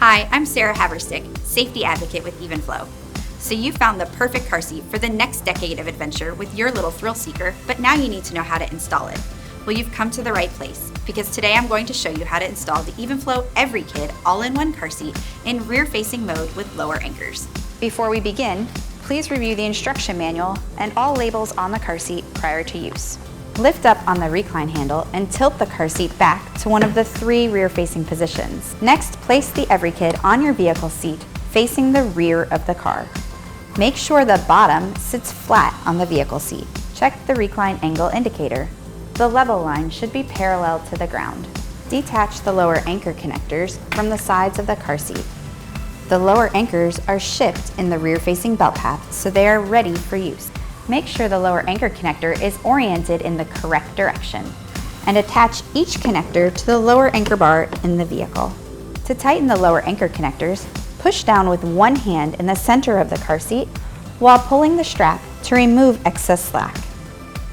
Hi, I'm Sarah Haverstick, safety advocate with Evenflo. So you found the perfect car seat for the next decade of adventure with your little thrill seeker, but now you need to know how to install it. Well, you've come to the right place, because today I'm going to show you how to install the Evenflo EveryKid all-in-one car seat in rear-facing mode with lower anchors. Before we begin, please review the instruction manual and all labels on the car seat prior to use. Lift up on the recline handle and tilt the car seat back to one of the 3 rear-facing positions. Next, place the EveryKid on your vehicle seat facing the rear of the car. Make sure the bottom sits flat on the vehicle seat. Check the recline angle indicator. The level line should be parallel to the ground. Detach the lower anchor connectors from the sides of the car seat. The lower anchors are shipped in the rear-facing belt path, so they are ready for use. Make sure the lower anchor connector is oriented in the correct direction, and attach each connector to the lower anchor bar in the vehicle. To tighten the lower anchor connectors, push down with one hand in the center of the car seat while pulling the strap to remove excess slack.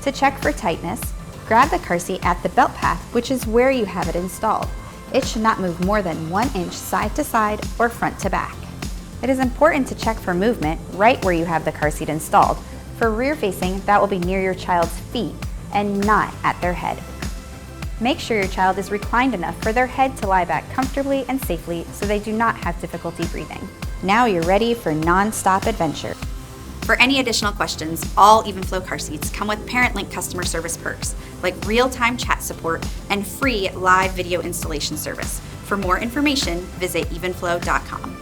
To check for tightness, grab the car seat at the belt path, which is where you have it installed. It should not move more than 1 inch side to side or front to back. It is important to check for movement right where you have the car seat installed. For rear facing, that will be near your child's feet and not at their head. Make sure your child is reclined enough for their head to lie back comfortably and safely so they do not have difficulty breathing. Now you're ready for non-stop adventure. For any additional questions, all Evenflo car seats come with ParentLink customer service perks, like real-time chat support and free live video installation service. For more information, visit evenflo.com.